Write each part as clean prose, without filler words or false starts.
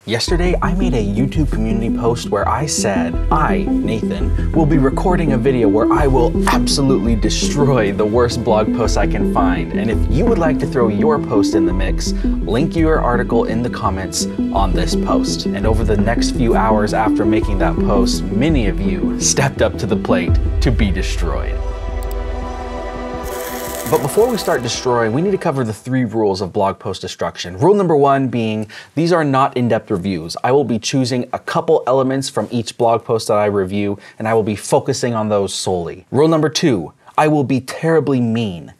Yesterday, I made a YouTube community post where I said, I, Nathan, will be recording a video where I will absolutely destroy the worst blog posts I can find. And if you would like to throw your post in the mix, link your article in the comments on this post. And over the next few hours after making that post, many of you stepped up to the plate to be destroyed. But before we start destroying, we need to cover the 3 rules of blog post destruction. Rule number 1 being, these are not in-depth reviews. I will be choosing a couple elements from each blog post that I review, and I will be focusing on those solely. Rule number 2, I will be terribly mean.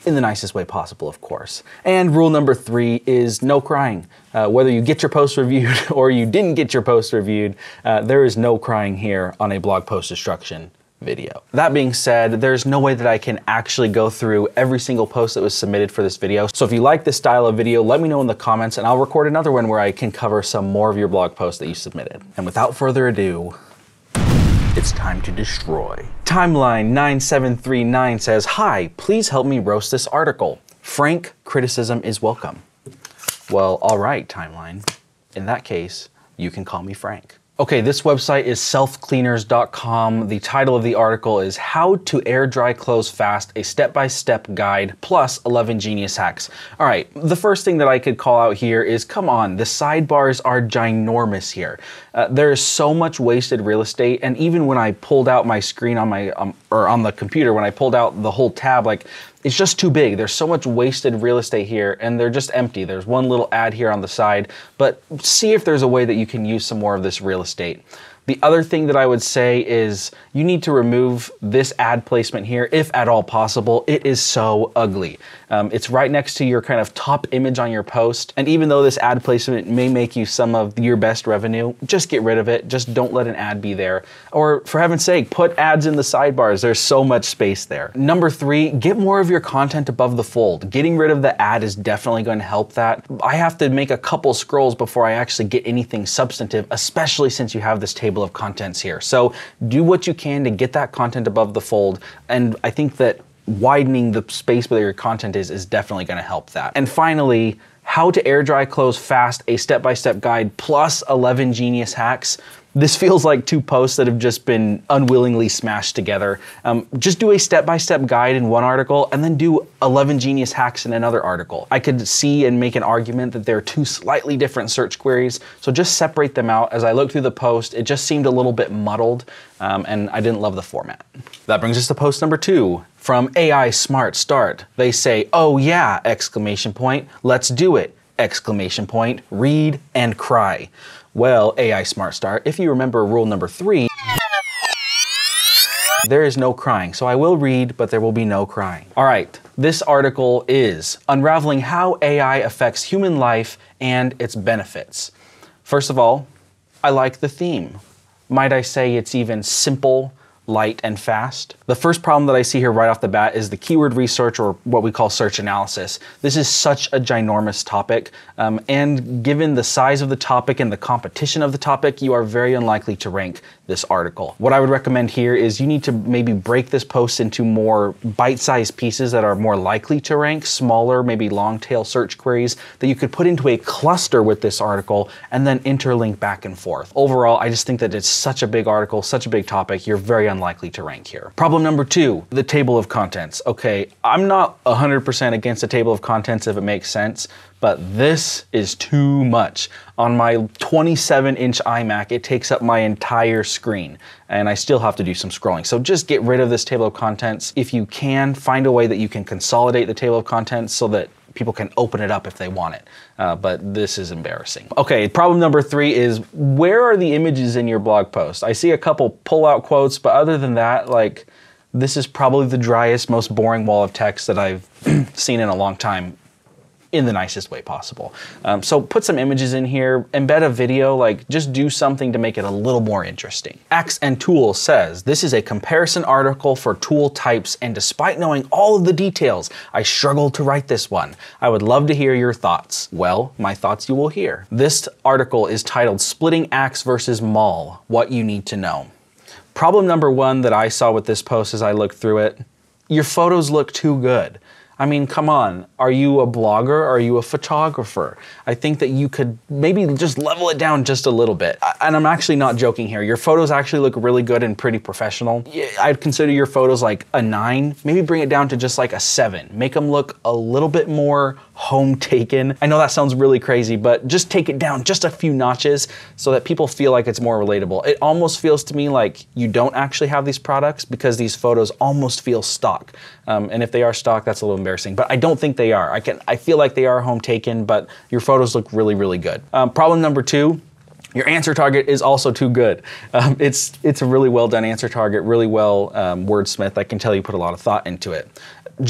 In the nicest way possible, of course. And rule number 3 is no crying. Whether you get your post reviewed or you didn't get your post reviewed, there is no crying here on a blog post destruction video. That being said, there's no way that I can actually go through every single post that was submitted for this video. So if you like this style of video, let me know in the comments and I'll record another one where I can cover some more of your blog posts that you submitted. And without further ado, it's time to destroy. Timeline 9739 says, "Hi, please help me roast this article. Frank criticism is welcome." Well, all right, Timeline. In that case, you can call me Frank. Okay, this website is selfcleaners.com. The title of the article is How to Air Dry Clothes Fast, a Step-by-Step Guide plus 11 Genius Hacks. All right, the first thing that I could call out here is, come on, the sidebars are ginormous here. There is so much wasted real estate, and even when I pulled out my screen on my, or on the computer, when I pulled out the whole tab, like, it's just too big. There's so much wasted real estate here and they're just empty. There's one little ad here on the side, but see if there's a way that you can use some more of this real estate. The other thing that I would say is you need to remove this ad placement here, if at all possible. It is so ugly. It's right next to your kind of top image on your post. And even though this ad placement may make you some of your best revenue, just get rid of it. Just don't let an ad be there. Or for heaven's sake, put ads in the sidebars. There's so much space there. Number 3, get more of your content above the fold. Getting rid of the ad is definitely going to help that. I have to make a couple scrolls before I actually get anything substantive, especially since you have this table of contents here. So do what you can to get that content above the fold. And I think that widening the space where your content is definitely going to help that. And finally, how to air dry clothes fast, a step-by-step guide plus 11 genius hacks. This feels like 2 posts that have just been unwillingly smashed together. Just do a step-by-step guide in one article and then do 11 genius hacks in another article. I could see and make an argument that they're 2 slightly different search queries, so just separate them out. As I looked through the post, it just seemed a little bit muddled, and I didn't love the format. That brings us to post number 2. From AI Smart Start. They say, "Oh yeah, exclamation point, let's do it, exclamation point, read and cry." Well, AI Smart Start, if you remember rule number 3, there is no crying. So I will read, but there will be no crying. All right, this article is Unraveling How AI Affects Human Life and Its Benefits. First of all, I like the theme. Might I say it's even simple, light, and fast. The first problem that I see here right off the bat is the keyword research, or what we call search analysis. This is such a ginormous topic, and given the size of the topic and the competition of the topic, you are very unlikely to rank this article. What I would recommend here is you need to maybe break this post into more bite-sized pieces that are more likely to rank, smaller, maybe long-tail search queries that you could put into a cluster with this article and then interlink back and forth. Overall, I just think that it's such a big article, such a big topic, you're very unlikely to rank here. Problem number 2, the table of contents. Okay, I'm not 100% against a table of contents if it makes sense, but this is too much. On my 27-inch iMac, it takes up my entire screen, and I still have to do some scrolling. So just get rid of this table of contents. If you can, find a way that you can consolidate the table of contents so that people can open it up if they want it. But this is embarrassing. Okay, problem number 3 is, where are the images in your blog post? I see a couple pull-out quotes, but other than that, like, this is probably the driest, most boring wall of text that I've seen in a long time, in the nicest way possible. So put some images in here, embed a video, like just do something to make it a little more interesting. Axe and Tool says, this is a comparison article for tool types, and despite knowing all of the details, I struggled to write this one. I would love to hear your thoughts. Well, my thoughts you will hear. This article is titled Splitting Axe versus Maul, What You Need to Know. Problem number 1 that I saw with this post as I looked through it, your photos look too good. I mean, come on. Are you a blogger? Are you a photographer? I think that you could maybe just level it down just a little bit. And I'm actually not joking here. Your photos actually look really good and pretty professional. I'd consider your photos like a 9. Maybe bring it down to just like a 7. Make them look a little bit more home taken. I know that sounds really crazy, but just take it down just a few notches so that people feel like it's more relatable. It almost feels to me like you don't actually have these products because these photos almost feel stock. And if they are stock, that's a little embarrassing, but I don't think they are. I feel like they are home taken, but your photos look really, really good. Problem number 2, your answer target is also too good. It's a really well done answer target, really well wordsmith. I can tell you put a lot of thought into it.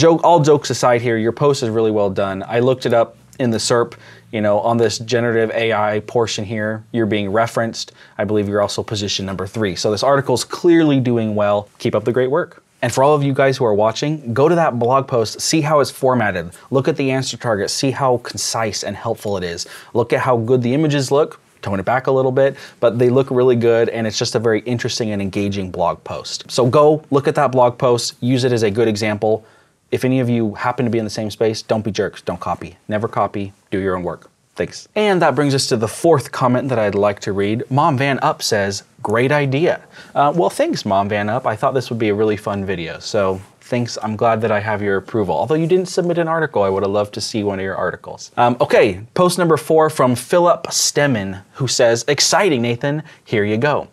All jokes aside here, your post is really well done. I looked it up in the SERP, you know, on this generative AI portion here, you're being referenced. I believe you're also position number 3. So this article's clearly doing well. Keep up the great work. And for all of you guys who are watching, go to that blog post, see how it's formatted. Look at the answer target, see how concise and helpful it is. Look at how good the images look. Tone it back a little bit, but they look really good, and it's just a very interesting and engaging blog post. So go look at that blog post, use it as a good example. If any of you happen to be in the same space, don't be jerks, don't copy. Never copy, do your own work. Thanks. And that brings us to the 4th comment that I'd like to read. Mom Van Up says, great idea. Well, thanks, Mom Van Up. I thought this would be a really fun video, so thanks. I'm glad that I have your approval. Although you didn't submit an article, I would have loved to see one of your articles. Okay, post number 4 from Philip Stemmen, who says, exciting, Nathan, here you go.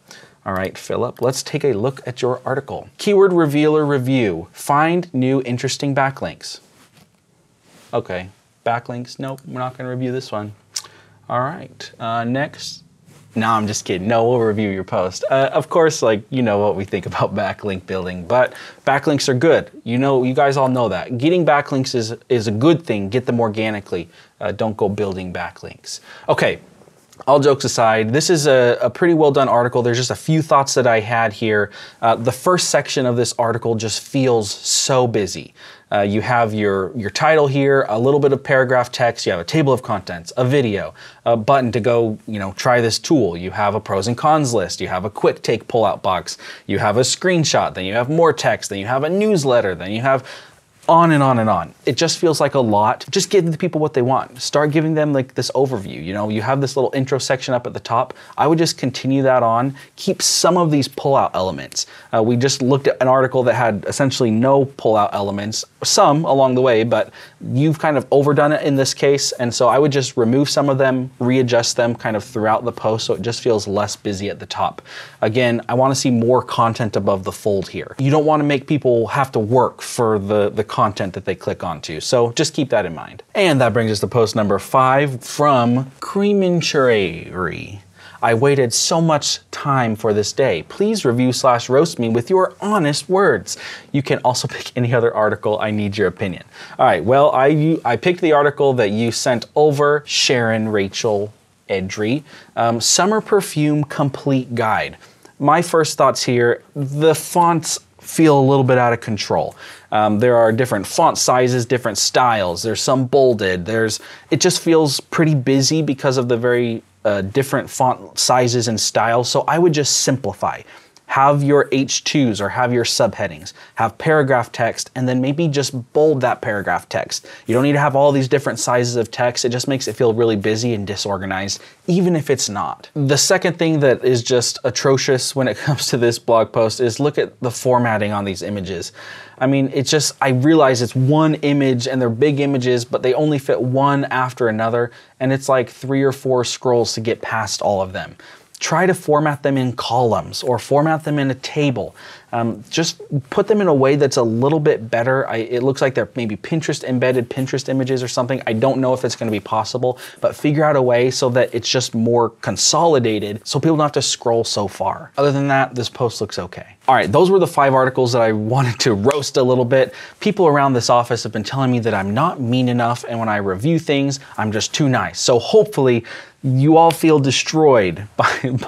All right, Philip, let's take a look at your article. Keyword Revealer Review, find new interesting backlinks. Okay, backlinks, nope, we're not gonna review this one. All right, next. No, I'm just kidding. No, we'll review your post. Of course, like, you know what we think about backlink building, but backlinks are good. You know, you guys all know that. Getting backlinks is a good thing. Get them organically. Don't go building backlinks. Okay, all jokes aside, this is a pretty well done article. There's just a few thoughts that I had here. The first section of this article just feels so busy. You have your title here, a little bit of paragraph text, you have a table of contents, a video, a button to go, you know, try this tool. You have a pros and cons list, you have a quick take pullout box, you have a screenshot, then you have more text, then you have a newsletter, then you have on and on and on. It just feels like a lot. Just give the people what they want. Start giving them like this overview. You know, you have this little intro section up at the top. I would just continue that on. Keep some of these pullout elements. We just looked at an article that had essentially no pullout elements, some along the way, but you've kind of overdone it in this case. And so I would just remove some of them, readjust them kind of throughout the post so it just feels less busy at the top. Again, I want to see more content above the fold here. You don't want to make people have to work for the content that they click onto. So just keep that in mind. And that brings us to post number 5 from Creamincherary. I waited so much time for this day. Please review/roast me with your honest words. You can also pick any other article. I need your opinion. All right, well, I picked the article that you sent over, Sharon Rachel Edry, Summer Perfume Complete Guide. My first thoughts here, the fonts feel a little bit out of control. There are different font sizes, different styles. There's some bolded. It just feels pretty busy because of the very different font sizes and styles. So I would just simplify. Have your H2s or have your subheadings, have paragraph text, and then maybe just bold that paragraph text. You don't need to have all these different sizes of text. It just makes it feel really busy and disorganized, even if it's not. The second thing that is just atrocious when it comes to this blog post is look at the formatting on these images. I mean, it's just, I realize it's one image and they're big images, but they only fit one after another, and it's like 3 or 4 scrolls to get past all of them. Try to format them in columns or format them in a table. Just put them in a way that's a little bit better. It looks like they're maybe embedded Pinterest images or something. I don't know if it's going to be possible, but figure out a way so that it's just more consolidated so people don't have to scroll so far. Other than that, this post looks okay. All right, those were the 5 articles that I wanted to roast a little bit. People around this office have been telling me that I'm not mean enough, and when I review things, I'm just too nice. So hopefully you all feel destroyed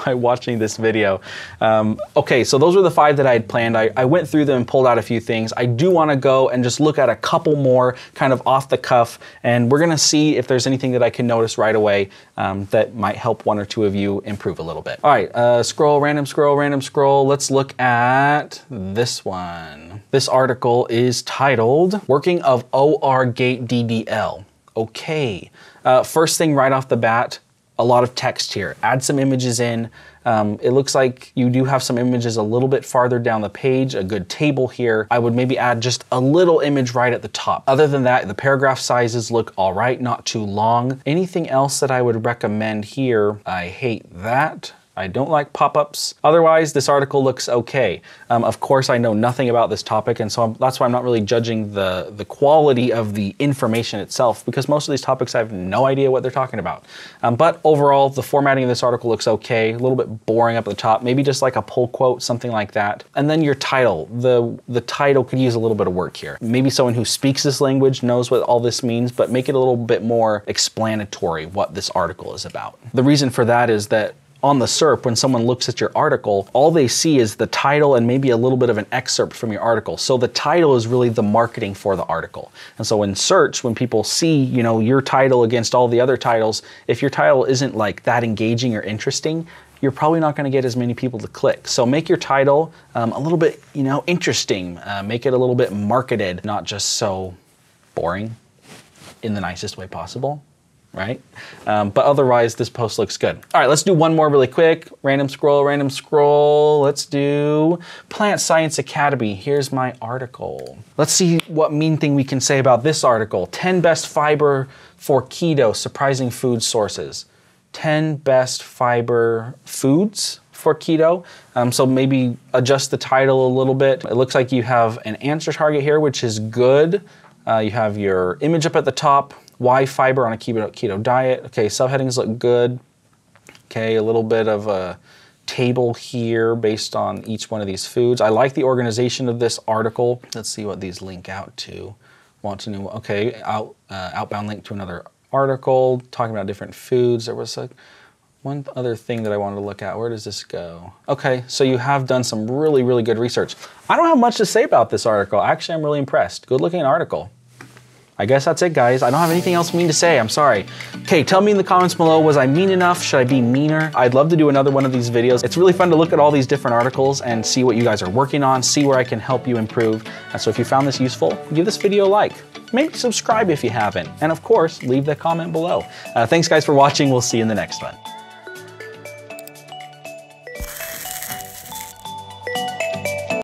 by watching this video. Okay, so those were the 5 that I had planned. I went through them and pulled out a few things. I do want to go and just look at a couple more kind of off the cuff, and we're gonna see if there's anything that I can notice right away that might help 1 or 2 of you improve a little bit. All right, scroll, random scroll, random scroll. Let's look at this one. This article is titled, Working of OR Gate DDL. Okay, first thing right off the bat, a lot of text here. Add some images in. It looks like you do have some images a little bit farther down the page, a good table here. I would maybe add just a little image right at the top. Other than that, the paragraph sizes look all right, not too long. Anything else that I would recommend here? I hate that. I don't like pop-ups. Otherwise, this article looks okay. Of course, I know nothing about this topic, and so that's why I'm not really judging the quality of the information itself, because most of these topics I have no idea what they're talking about. But overall, the formatting of this article looks okay, a little bit boring up at the top, maybe just like a pull quote, something like that. And then your title. The title could use a little bit of work here. Maybe someone who speaks this language knows what all this means, but make it a little bit more explanatory what this article is about. The reason for that is that on the SERP, when someone looks at your article, all they see is the title and maybe a little bit of an excerpt from your article. So the title is really the marketing for the article. And so in search, when people see, you know, your title against all the other titles, if your title isn't like that engaging or interesting, you're probably not going to get as many people to click. So make your title a little bit, you know, interesting. Make it a little bit marketed, not just so boring in the nicest way possible. Right? But otherwise, this post looks good. All right, let's do one more really quick. Random scroll. Let's do Plant Science Academy. Here's my article. Let's see what mean thing we can say about this article. 10 best fiber for keto, surprising food sources. 10 best fiber foods for keto. So maybe adjust the title a little bit. It looks like you have an answer target here, which is good. You have your image up at the top. Why fiber on a keto diet? Okay, subheadings look good. Okay, a little bit of a table here based on each one of these foods. I like the organization of this article. Let's see what these link out to. Want to know, okay, outbound link to another article talking about different foods. There was one other thing that I wanted to look at. Where does this go? Okay, so you have done some really, really good research. I don't have much to say about this article. Actually, I'm really impressed. Good looking article. I guess that's it, guys. I don't have anything else mean to say. I'm sorry. Okay, tell me in the comments below, was I mean enough? Should I be meaner? I'd love to do another one of these videos. It's really fun to look at all these different articles and see what you guys are working on, see where I can help you improve. And so if you found this useful, give this video a like. Maybe subscribe if you haven't. And of course, leave the comment below. Thanks guys for watching. We'll see you in the next one.